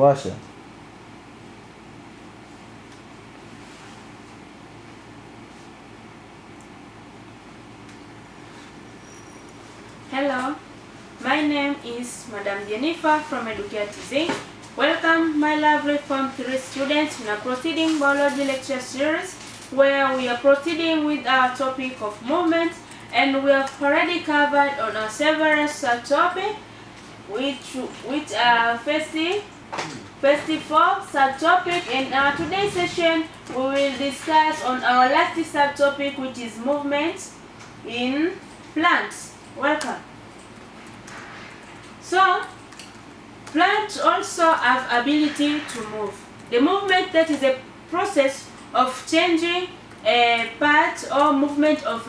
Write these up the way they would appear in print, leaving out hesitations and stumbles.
Washa. Hello, my name is Madam Jennifer from EducareTZ. Welcome my lovely Form 3 students in a proceeding biology lecture series where we are proceeding with our topic of movement, and we have already covered on our several subtopics which are 54 subtopic. In our today's session we will discuss on our last subtopic, which is movement in plants. Welcome. So, plants also have ability to move. The movement, that is a process of changing a part or movement of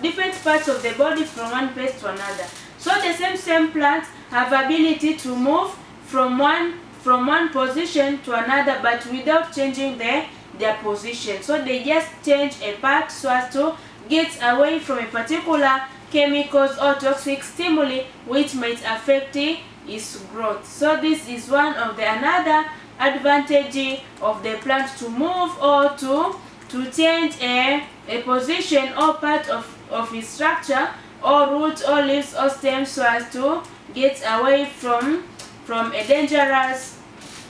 different parts of the body from one place to another. So the same plants have ability to move from one position to another, but without changing their position. So they just change a part so as to get away from a particular chemicals or toxic stimuli which might affect its growth. So this is one of the another advantage of the plant to move or to change a position or part of its structure or roots or leaves or stems so as to get away from a dangerous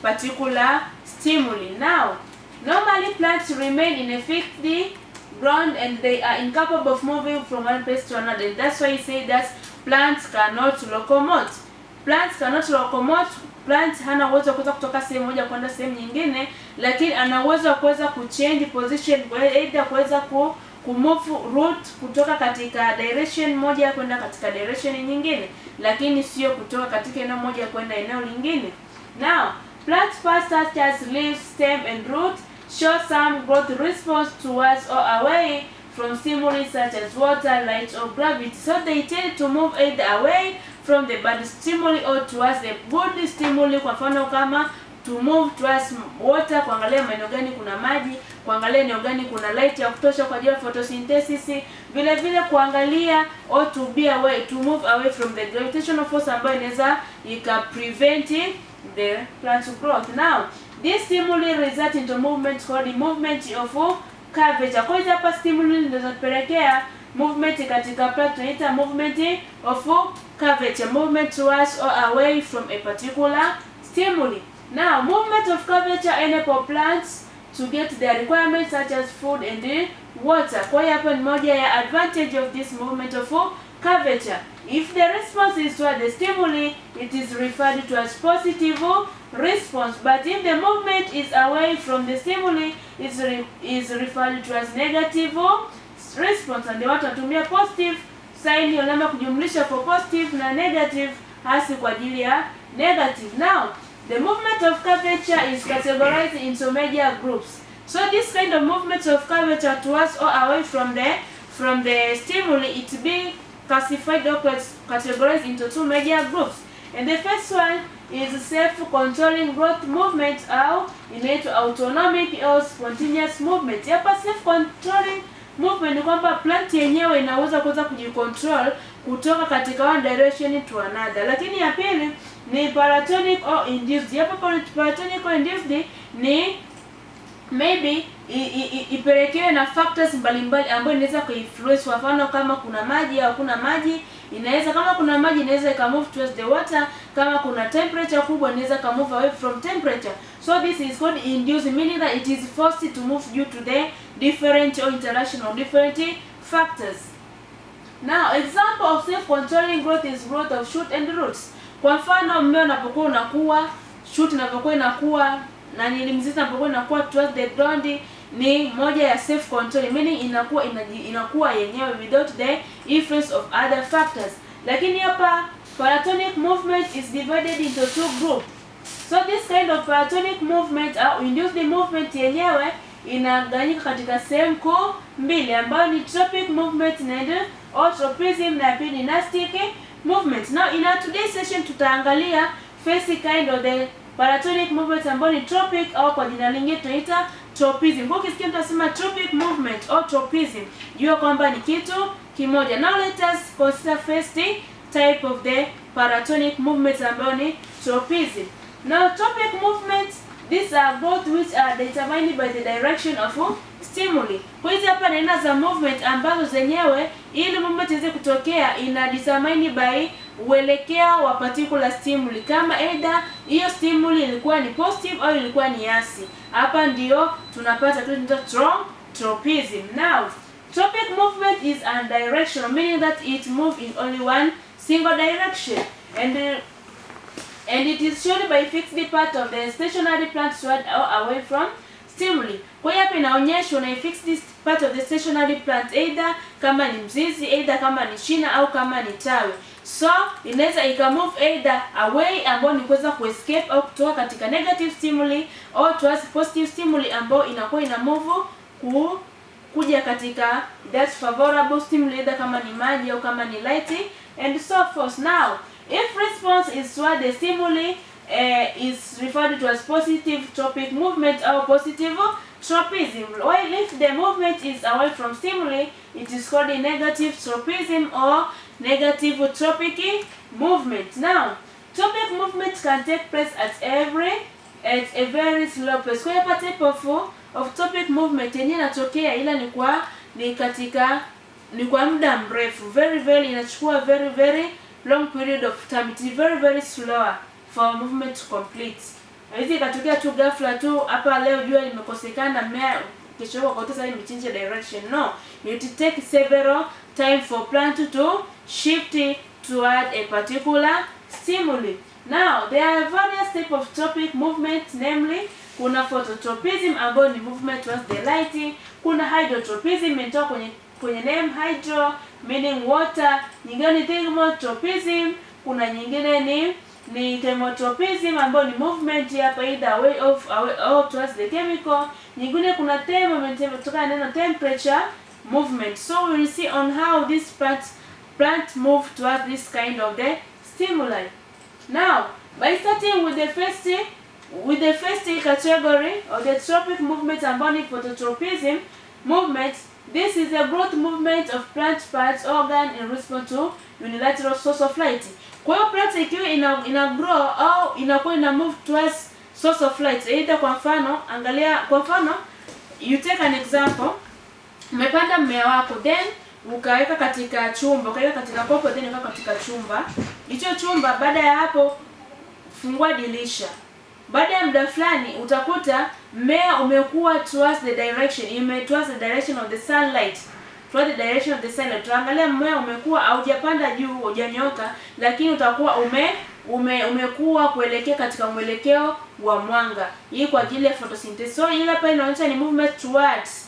particular stimuli. Now, normally plants remain in a fixed ground and they are incapable of moving from one place to another. That's why I say that plants cannot locomote. Plants cannot locomote. Plant hana uwezo wa kuweza kutoka sehemu moja kwenda sehemu nyingine, lakini ana uwezo wa kuweza kuchange position, either kuweza kumove root kutoka katika direction moja kwenda katika direction nyingine, lakini sio kutoka katika eneo moja kwenda eneo lingine. Now, plant parts such as leaves, stem and root show some growth response towards or away from stimuli such as water, light or gravity. So they tend to move either away from the bad stimuli or towards the good stimuli. Kwa mfano kama to move towards water, kuangalia maeneo gani kuna maji, kuangalia eneo gani kuna light ya kutosha kwa ajili ya photosynthesis, vile vile kuangalia or to be away, to move away from the gravitational force ambayo inaweza prevent the plant growth. Now, this stimuli result into movement called the movement of curvature. Kwa hiyo hapa stimuli zinazopelekea movement katika plant tunaita movement of curvature, movement towards or away from a particular stimuli. Now, movement of curvature enable plants to get their requirements such as food and water. Kwa hiyo hapa ni moja ya advantage of this movement of curvature. If the response is toward the stimuli, it is referred to as positive response. But if the movement is away from the stimuli, it is referred to as negative response. And watu watumia positive sign ya alama kujumlisha for positive na negative hasi kwa ajili ya negative. Now, the movement of curvature is categorized into major groups. So this kind of movement of curvature towards or away from the stimuli, it be classified or categorized into two major groups. And the first one is self-controlling growth movement au inaitwa autonomic or spontaneous movement. Hapa self-controlling movement ni kwamba plant yenyewe inaweza kuweza kujicontrol kutoka katika one direction to another. Lakini ya pili ni paratonic or induced. Hapa paratonic or induced ni maybe ipelekewe na factors mbalimbali ambayo inaweza kuinfluence. Kwa mfano kama kuna maji au kuna maji, inaweza kama kuna maji inaweza ikamove towards the water, kama kuna temperature kubwa inaweza ikamove away from temperature. So this is called induced, meaning that it is forced to move due to the different or interaction of different factors. Now, example of self-controlling growth is growth of shoot and roots. Kwa mfano mmea unapokuwa unakuwa, shoot inapokuwa inakuwa na mzizi unapokuwa inakuwa towards the ground, ni moja ya self control, meaning inakuwa yenyewe without the influence of other factors. Lakini hapa paratonic movement is divided into two groups. So this kind of paratonic movement au induced movement yenyewe inagawanyika katika sehemu kuu mbili, ambayo ni tropic movement or tropism na pili dynastic movement. Now in our today's session tutaangalia first kind of the paratonic movement ambayo ni tropic au kwa jina lingine tunaita tropism. Kwa ukisikia tunasema tropic movement or tropism, jua kwamba ni kitu kimoja. Now let us consider first type of the paratonic movement ambayo ni tropism. Now tropic movements, these are both which are determined by the direction of stimuli. Kwa hiyo hapa aina za movement ambazo zenyewe ili movement iweze kutokea ina determined by uelekeo wa particular stimuli, kama either hiyo stimuli ilikuwa ni positive au ilikuwa ni hasi. Hapa ndio tunapata tropism. Now tropic movement is unidirectional, meaning that it moves in only one single direction, and it is shown by fixed part of the stationary plant toward or away from stimuli. Kwa hiyo hapa inaonyeshwa na fixed part of the stationary plant, either kama ni mzizi, either kama ni shina au kama ni tawi. So inaweza ikamove either away ambao ni kuweza kuescape au kutoka katika negative stimuli, au towards positive stimuli ambao inakuwa ina move kuja katika that favorable stimuli, either kama ni maji au kama ni light and so forth. Now if response is toward the stimuli, is referred to as positive tropic movement or positive tropism, while if the movement is away from stimuli, it is called a negative tropism or negative tropic movement. Now tropic movement can take place at a very slow pace. Kwa hiyo type of tropic movement yenyewe inatokea ila ni kwa muda mrefu, very inachukua very long period of time. It is very slower for movement to complete. Hizi ikatokea tu ghafla tu hapa leo jua limekosekana mmea kesho kwa kutesa hii change direction. No, it take several time for plant to shift toward a particular stimuli. Now there are various type of tropic movement, namely kuna phototropism ambayo ni movement towards the light, kuna hydrotropism imetoka kwenye name hydro meaning water, nyingine ni thermotropism, kuna nyingine ni thermotropism ambayo ni movement hapa either away or towards the chemical, nyingine kuna thermometer kutoka neno temperature movement. So we will see on how this plant move towards this kind of the stimuli. Now by starting with the first category of the tropic movement ambayo ni phototropism movement, this is a growth movement of plant parts organ in response to unilateral source of light. Kwa hiyo plant ikiwa ina grow au inakuwa ina move towards source of light, either kwa mfano you take an example, umepanda mmea wako then ukaweka katika chumba, ukaweka katika kopo then ukaweka katika chumba. Hicho chumba baada ya hapo fungua dirisha. Baada ya muda fulani utakuta mmea umekuwa towards the direction of the sunlight. Towards the direction of the sunlight. Tuangalia mmea umekuwa haujapanda juu, hujanyoka, lakini utakuwa umekuwa kuelekea katika mwelekeo wa mwanga. Hii kwa ajili ya photosynthesis. So ile hapa inaonyesha ni movement towards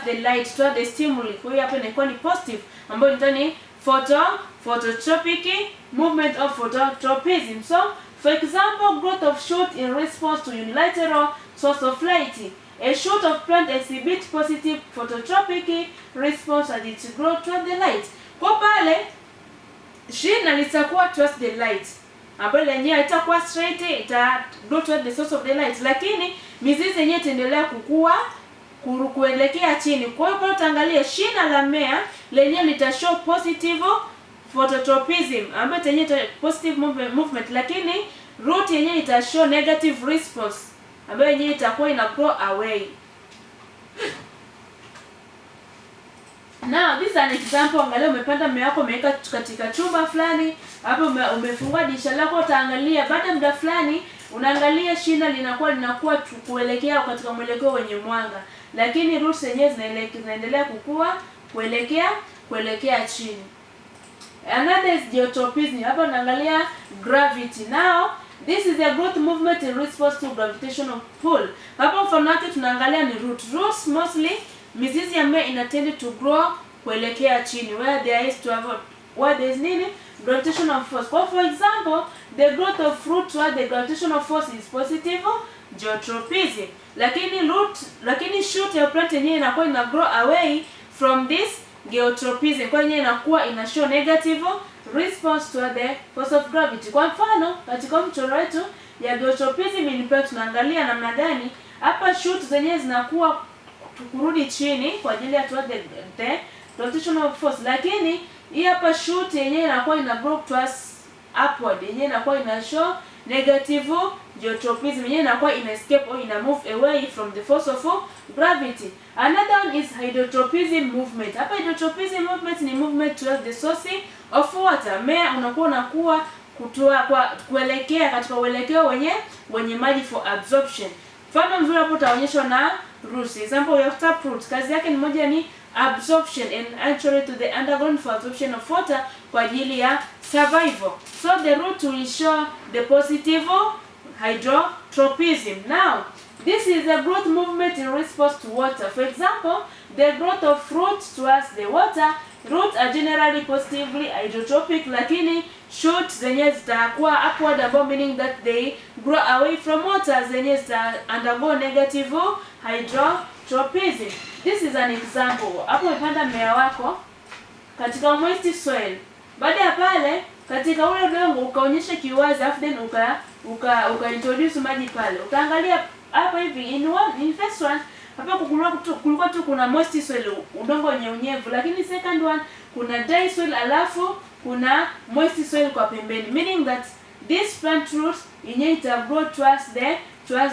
the light, towards the stimuli. Kwa hiyo hapa inakuwa ni positive ambayo ni phototropic movement of phototropism. So for example, growth of shoot in response to unilateral source of light. A shoot of plant exhibits positive phototropic response as it grows towards the light. Kwa pale shina litakuwa towards the light, ambayo lenyewe itakuwa straight, ita grow towards the source of the light, lakini mizizi yenyewe itaendelea kukua kuelekea chini. Kwa hiyo utaangalia shina la mmea lenyewe litashow positive phototropism ambayo yenyewe positive movement, lakini root yenyewe itashow negative response ambayo yenyewe itakuwa ina grow away. Now this is an example. Angalia umepanda mmea wako umeweka katika chumba fulani, hapo umefungua dirisha lako, utaangalia baada ya muda fulani unaangalia shina linakuwa kuelekea katika mwelekeo wenye mwanga, lakini roots zenyewe zinaendelea kukua kuelekea chini. Another is geotropism. Hapa unaangalia gravity. Now this is a growth movement in response to gravitational pull. Hapa mfano wake tunaangalia ni root. Roots mostly mizizi ya mmea inatend to grow kuelekea chini where there is gravitational force. For example, the growth of fruit where the gravitational force is positive, geotropism. Lakini shoot ya plant yenyewe inakuwa ina grow away from this geotropism. Kwa hiyo inakuwa ina show negative response to the force of gravity. Kwa mfano katika mchoro wetu ya geotropism ilipea tunaangalia namna gani hapa shoot zenyewe zinakuwa kurudi chini kwa ajili ya the gravitational force, lakini hii hapa shoot yenyewe inakuwa ina grow towards upward, yenyewe inakuwa ina show negative geotropism, yenyewe inakuwa ina escape or ina move away from the force of gravity. Another one is hydrotropism movement. Hapa hydrotropism movement ni movement towards the source of water. Mmea unakuwa kuelekea katika uelekeo wenye maji for absorption. Mfano mzuri hapo utaonyeshwa na roots. Example ya taproot, kazi yake ni moja ni absorption and actually to the underground for absorption of water kwa ajili ya survival. So the root will show the positive hydrotropism. Now, this is a growth movement in response to water. For example, the growth of fruits towards the water. Roots are generally positively hydrotropic, lakini shoots zenye zitakuwa upward above, meaning that they grow away from water, zenye zita undergo negative hydrotropism. This is an example. Hapo umepanda mmea wako katika moist soil. Baada ya pale katika ule udongo ukaonyesha kiwazi, afu then uka introduce maji pale. Utaangalia hapa hivi in first one hapa kulikuwa tu kuna moist soil, udongo wenye unyevu, lakini second one kuna dry soil alafu kuna moist soil kwa pembeni, meaning that this plant root yenyewe ita grow towards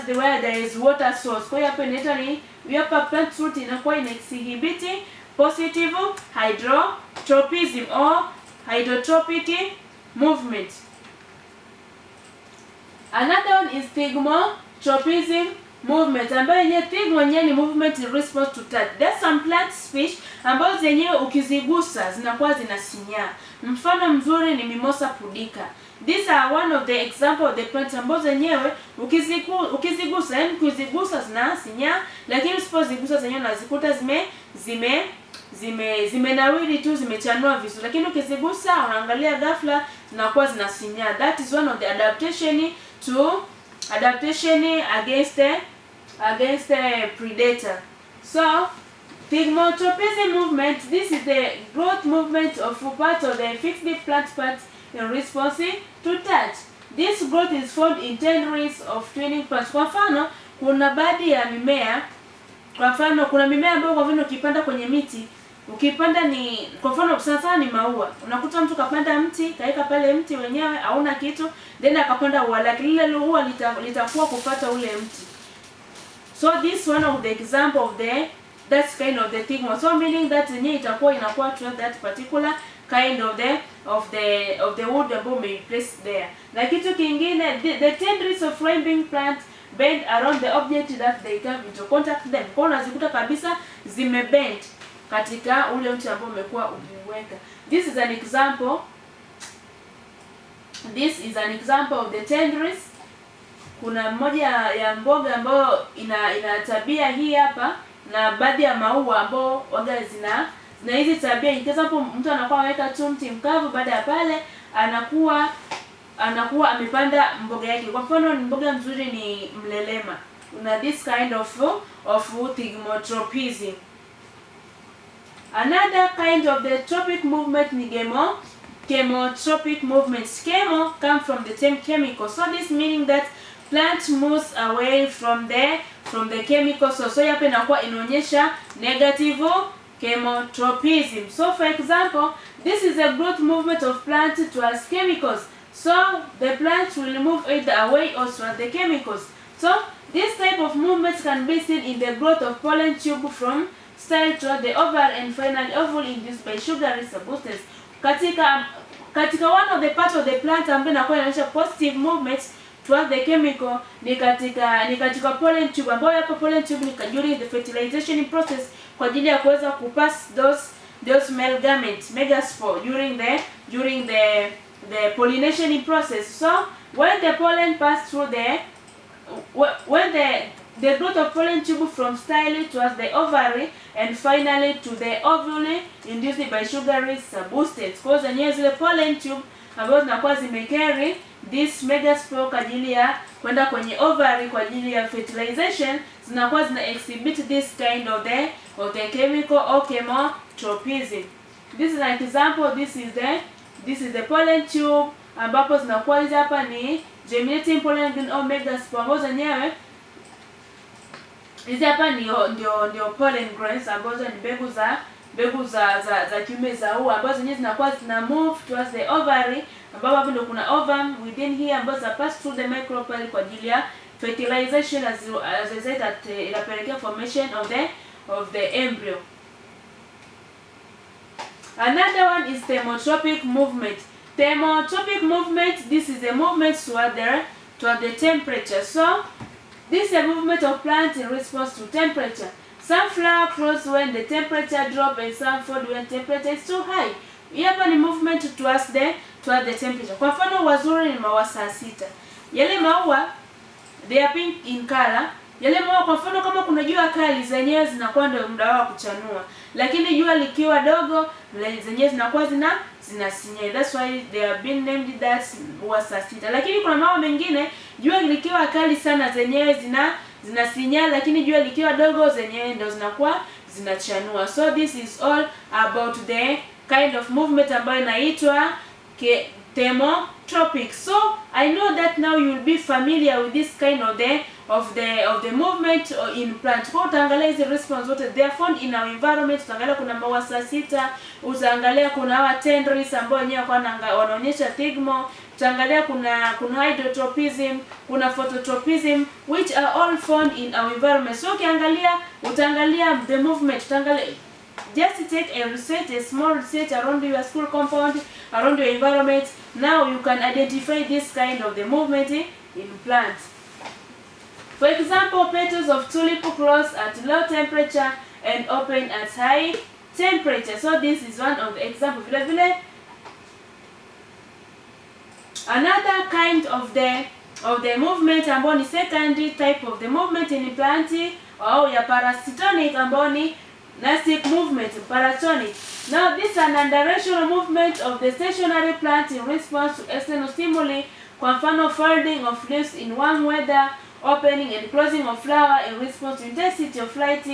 the where there is water source. Kwa hiyo hapa inaitwa ni hapa plant root inakuwa ina exhibit positive hydrotropism or hydrotropic movement. Another one is thigmotropism movement, ambayo yenyewe thigmo yenyewe ni movement in response to touch. There's some plant species ambazo zenyewe ukizigusa zinakuwa zinasinyaa. Mfano mzuri ni Mimosa pudica. These are one of the example of the plants ambazo zenyewe ukizigusa, yani ukizigusa zinasinyaa, lakini usipozigusa zenyewe unazikuta zimenawiri tu, zimechanua vizuri, lakini ukizigusa unaangalia ghafla zinakuwa zinasinyaa. That is one of the adaptation against a predator. So thigmotropism movement, this is the growth movement of part of the fixed plant part in response to touch. This growth is found in tendrils of twining plants. Kwa mfano kuna baadhi ya mimea, kwa mfano kuna mimea ambayo kwa mfano ukipanda kwenye miti, ukipanda ni kwa mfano sana ni maua. Unakuta mtu kapanda mti, kaeka pale mti wenyewe hauna kitu, then akapanda ua, lakini lile ua litakuwa kupata ule mti. So this one of the example of that's kind of the thing. So meaning that yenyewe inakuwa to that particular kind of the wood ambayo may place there. Na kitu kingine, the tendrils of framing plant bend around the object that they come into contact them. Kwa unazikuta kabisa zimebend katika ule mti ambao umekuwa ukiweka. This is an example of the tendrils. Kuna mmoja ya mboga ambayo ina tabia hii hapa, na baadhi ya maua ambao waga zina hizi tabia. Hapo mtu anakuwa ameweka tu mti mkavu, baada ya pale anakuwa amepanda mboga yake. Kwa mfano mboga mzuri ni mlelema. Una this kind of thigmotropism. Another kind of the tropic movement ni chemotropic movements. Chemo come from the term chemical. So this meaning that plant moves away from the chemical source. So hapa inakuwa inaonyesha negative chemotropism. So for example, this is a growth movement of plant towards chemicals. So the plant will move either away or towards the chemicals. So this type of movement can be seen in the growth of pollen tube from style towards the ovary and finally ovule induced by sugary substance. Katika one of the parts of the plant ambayo inakuwa inaonyesha positive movements towards the chemical ni katika pollen tube, ambayo hapo pollen tube ni during the fertilization process kwa ajili ya kuweza kupass those male gametes, megaspore during the pollination process. So when the pollen pass through the growth of pollen tube from style towards the ovary and finally to the ovule induced by sugary substance. Kwa zenyewe zile pollen tube ambazo zinakuwa zimecarry this megaspore kwa ajili ya kwenda kwenye ovary kwa ajili ya fertilization, zinakuwa zina exhibit this kind of the chemical or chemotropism. This is an example. This is the pollen tube ambapo zinakuwa hizi hapa ni germinating pollen grain or megaspore ambazo zenyewe Hizi hapa ndio pollen grains ambazo ni mbegu za kiume za ua ambazo zenyewe zinakuwa zina move towards the ovary, ambapo hapo ndio kuna ovum within here ambazo za pass through the micropyle kwa ajili ya fertilization, as I said, that inapelekea formation of the embryo. Another one is thermotropic movement. Thermotropic movement, this is a movement toward the temperature. So this is a movement of plants in response to temperature. Some flower close when the temperature drop and some fold when temperature is too high. Hapa ni movement towards the temperature. Kwa mfano wazuri ni maua saa 6. Yale maua they are pink in color. Yale maua kwa mfano kama kuna jua kali zenyewe zinakuwa ndio muda wao kuchanua. Lakini jua likiwa dogo zenyewe zinakuwa zinasinyea. That's why they have been named that maua saa 6. Lakini kuna maua mengine jua likiwa kali sana zenyewe zinasinyea, lakini jua likiwa dogo zenyewe ndio zinakuwa zinachanua. So this is all about the kind of movement ambayo inaitwa thermotropic. So I know that now you will be familiar with this kind of the movement in plant. Kwa utaangalia hizi response zote they are found in our environment. Utaangalia kuna maua saa 6, utaangalia kuna hawa tendrils ambao wenyewe wanaonyesha thigmo, utaangalia kuna hydrotropism, kuna phototropism, which are all found in our environment. So utaangalia the movement, just take a small research around your school compound, around your environment. Now you can identify this kind of the movement in plants. For example, petals of tulip close at low temperature and open at high temperature. So this is one of the examples. Another kind of the movement ambayo ni secondary type of the movement in plant au ya parasitonic ambayo ni nastic movement, paratonic. Now this is an unidirectional movement of the stationary plant in response to external stimuli. Kwa mfano folding of leaves in warm weather, opening and closing of flower in response to intensity of light,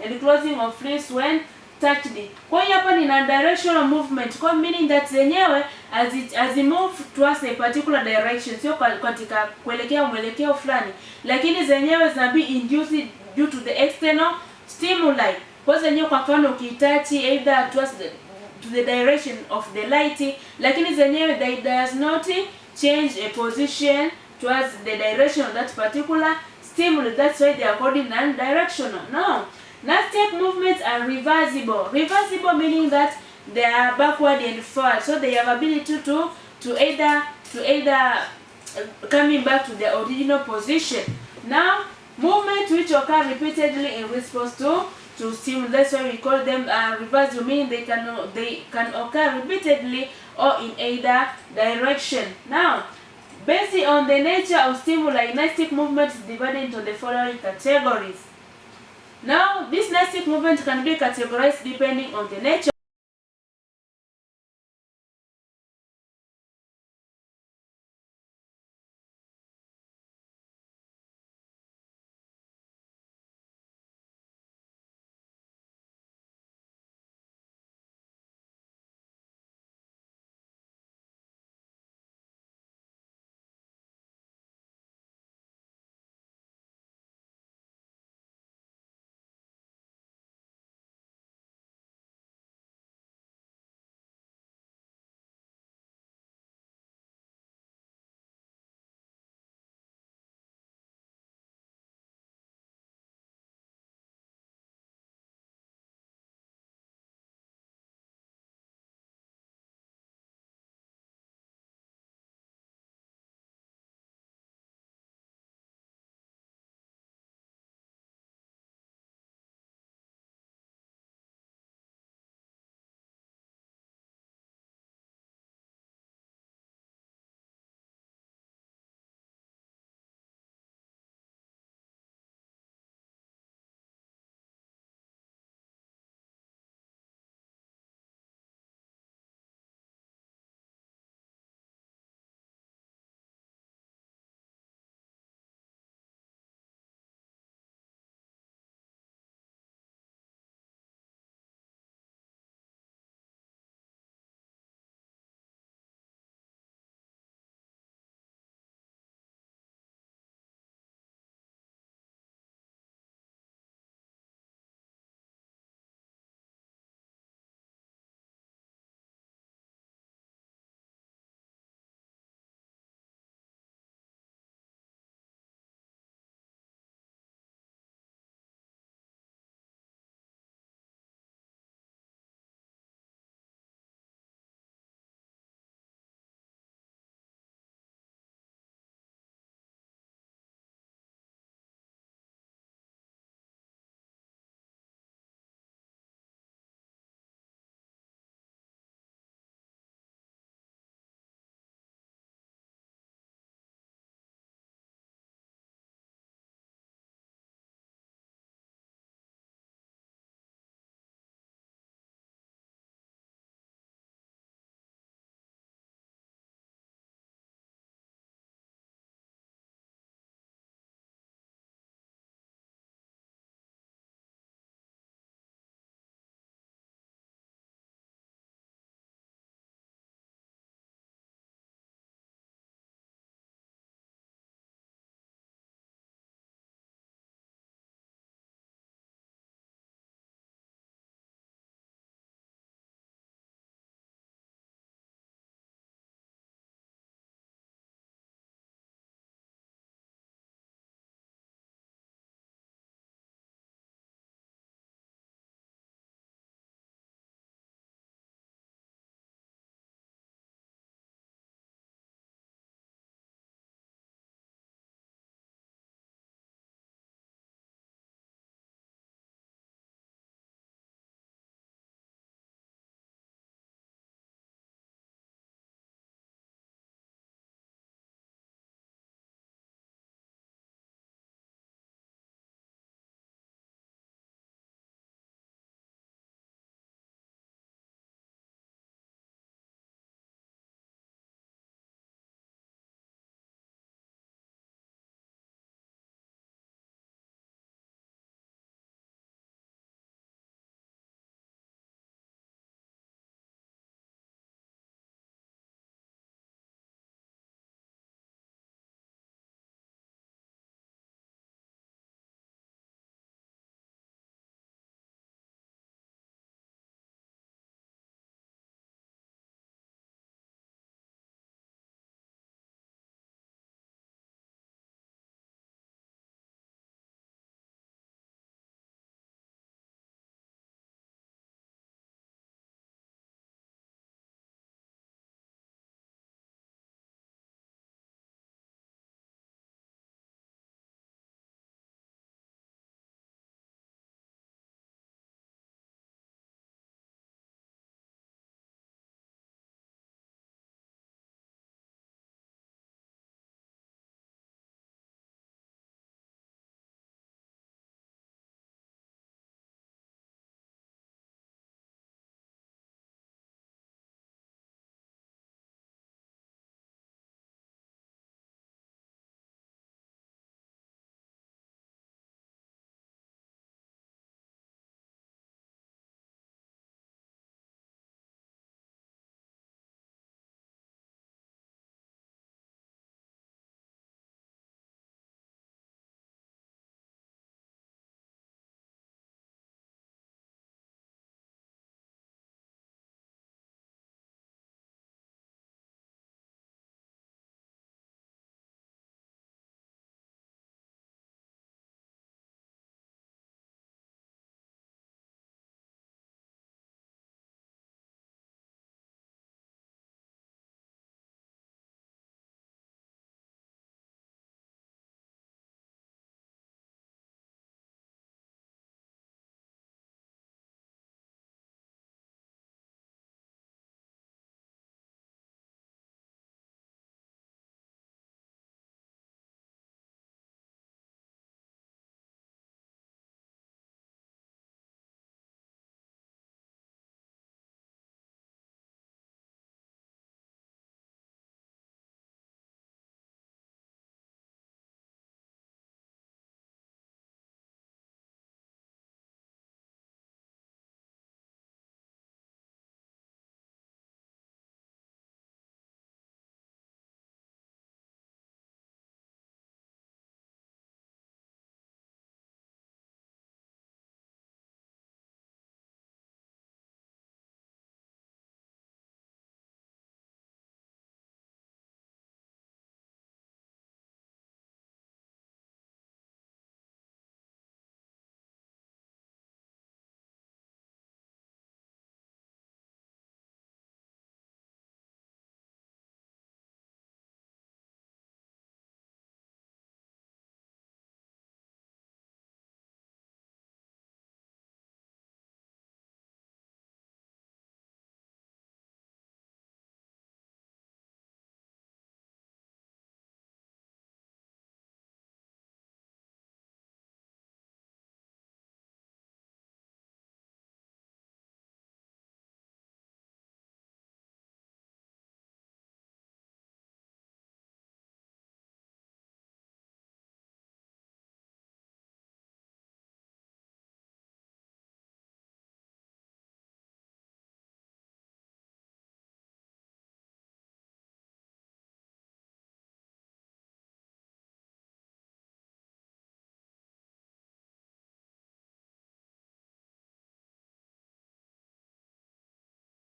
and closing of leaves when touched. Kwa hiyo hapa ni unidirectional movement, kwa meaning that zenyewe as it move towards a particular direction, sio katika kuelekea mwelekeo fulani, lakini zenyewe zinabi induced due to the external stimuli. Kwa zenyewe kwa mfano ukitouch either towards to the direction of the light, lakini zenyewe they does not change a position towards the direction of that particular stimuli. That's why they are called non-directional. Now, nastic movements are reversible. Reversible meaning that they are backward and forward. So they have ability to either coming back to the original position. Now, movements which occur repeatedly in response to stimuli. That's why we call them reversible, meaning they can occur repeatedly or in either direction. Now, based on the nature of stimuli, nastic movement is divided into the following categories. Now, this nastic movement can be categorized depending on the nature